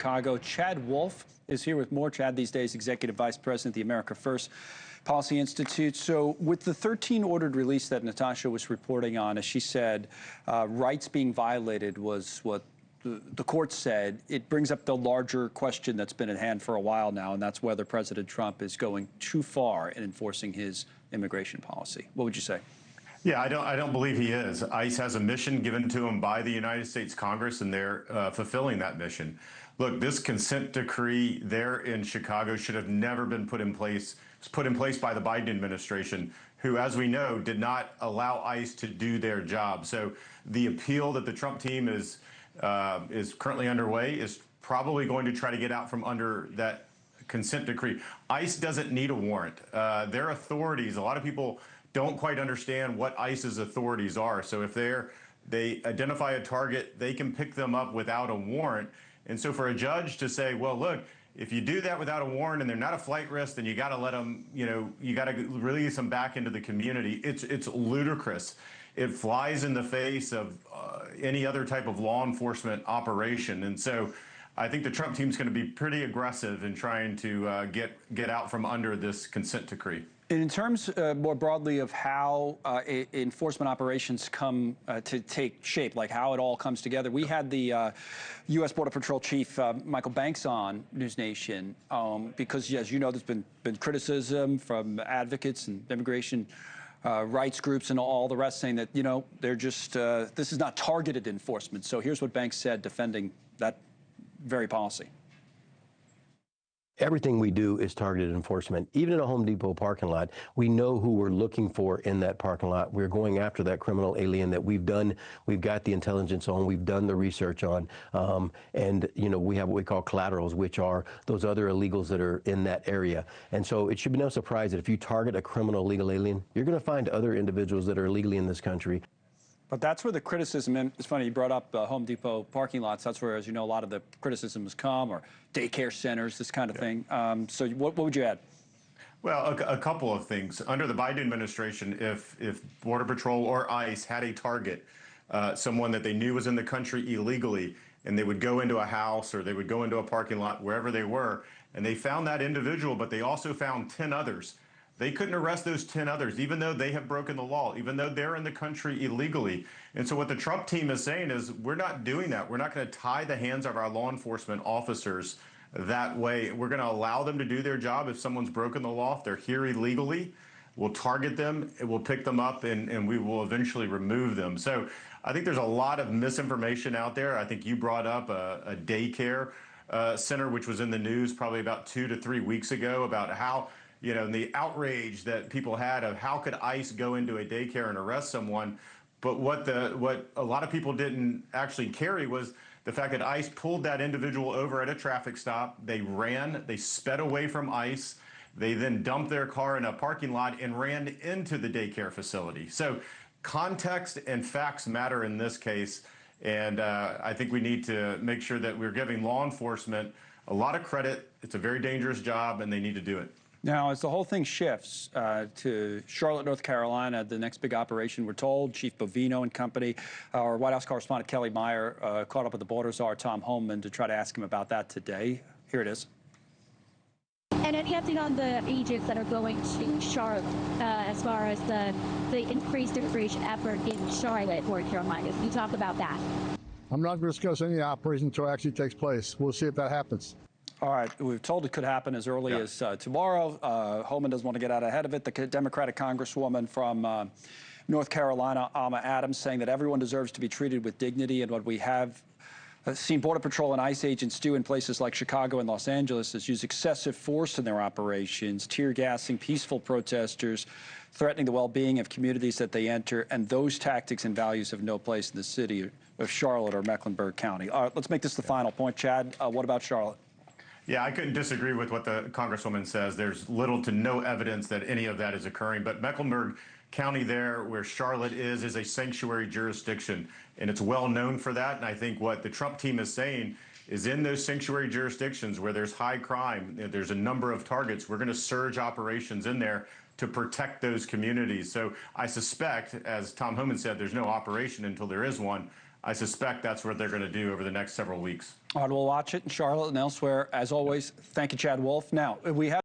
Chicago. Chad Wolf is here with more. Chad, these days, Executive Vice President of the America First Policy Institute. So with the 13 ordered release that Natasha was reporting on, as she said, rights being violated was what the court said. It brings up the larger question that's been at hand for a while now, and that's whether President Trump is going too far in enforcing his immigration policy. What would you say? Yeah, I don't believe he is. ICE has a mission given to him by the United States Congress, and they're fulfilling that mission. Look, this consent decree there in Chicago should have never been put in place. It was put in place by the Biden administration, who, as we know, did not allow ICE to do their job. So the appeal that the Trump team is currently underway is probably going to try to get out from under that consent decree. ICE doesn't need a warrant. Their authorities, a lot of people don't quite understand what ICE's authorities are. So if they identify a target, they can pick them up without a warrant. And so for a judge to say, well, look, if you do that without a warrant and they're not a flight risk, then you got to let them, you got to release them back into the community. It's ludicrous. It flies in the face of any other type of law enforcement operation. And so I think the Trump team's going to be pretty aggressive in trying to get out from under this consent decree. And in terms more broadly of how enforcement operations come to take shape, like how it all comes together, we had the U.S. Border Patrol Chief Michael Banks on NewsNation because, as you know, there's been criticism from advocates and immigration rights groups and all the rest saying that, they're just, this is not targeted enforcement. So here's what Banks said defending that very policy. Everything we do is targeted enforcement. Even in a Home Depot parking lot, we know who we're looking for in that parking lot. We're going after that criminal alien that we've got the intelligence on, we've done the research on, and we have what we call collaterals, which are those other illegals that are in that area. And so it should be no surprise that if you target a criminal illegal alien, you're going to find other individuals that are illegally in this country. But that's where the criticism, and it's funny, you brought up Home Depot parking lots. That's where, as you know, a lot of the criticism has come, or daycare centers, this kind of thing. So what would you add? Well, a couple of things. Under the Biden administration, if Border Patrol or ICE had a target, someone that they knew was in the country illegally, and they would go into a house or they would go into a parking lot, wherever they were, and they found that individual, but they also found 10 others. They couldn't arrest those 10 others, even though they have broken the law, even though they're in the country illegally. And so what the Trump team is saying is, we're not doing that. We're not going to tie the hands of our law enforcement officers that way. We're going to allow them to do their job. If someone's broken the law, if they're here illegally, we'll target them, we'll pick them up, and we will eventually remove them. So I think there's a lot of misinformation out there. I think you brought up a daycare center, which was in the news probably about 2 to 3 weeks ago, about how the outrage that people had of how could ICE go into a daycare and arrest someone. But what a lot of people didn't actually carry was the fact that ICE pulled that individual over at a traffic stop. They ran, they sped away from ICE. They then dumped their car in a parking lot and ran into the daycare facility. So context and facts matter in this case. And I think we need to make sure that we're giving law enforcement a lot of credit. It's a very dangerous job, and they need to do it. Now, as the whole thing shifts to Charlotte, North Carolina, the next big operation, we're told, Chief Bovino and company, our White House correspondent Kelly Meyer caught up with the border czar, Tom Homan, to try to ask him about that today. Here it is. And anything on the agents that are going to Charlotte as far as the increased immigration effort in Charlotte, North Carolina? Can you talk about that? I'm not going to discuss any operation until it actually takes place. We'll see if that happens. All right. We've told it could happen as early as tomorrow. Homan doesn't want to get out ahead of it. The Democratic Congresswoman from North Carolina, Alma Adams, saying that everyone deserves to be treated with dignity. And what we have seen Border Patrol and ICE agents do in places like Chicago and Los Angeles is use excessive force in their operations, tear gassing peaceful protesters, threatening the well-being of communities that they enter. And those tactics and values have no place in the city of Charlotte or Mecklenburg County. All right, let's make this the final point. Chad, what about Charlotte? Yeah, I couldn't disagree with what the Congresswoman says. There's little to no evidence that any of that is occurring. But Mecklenburg County there, where Charlotte is a sanctuary jurisdiction, and it's well known for that. And I think what the Trump team is saying is in those sanctuary jurisdictions where there's high crime, there's a number of targets, we're going to surge operations in there to protect those communities. So I suspect, as Tom Homan said, there's no operation until there is one. I suspect that's what they're going to do over the next several weeks. All right, we'll watch it in Charlotte and elsewhere. As always, thank you, Chad Wolf. Now, we have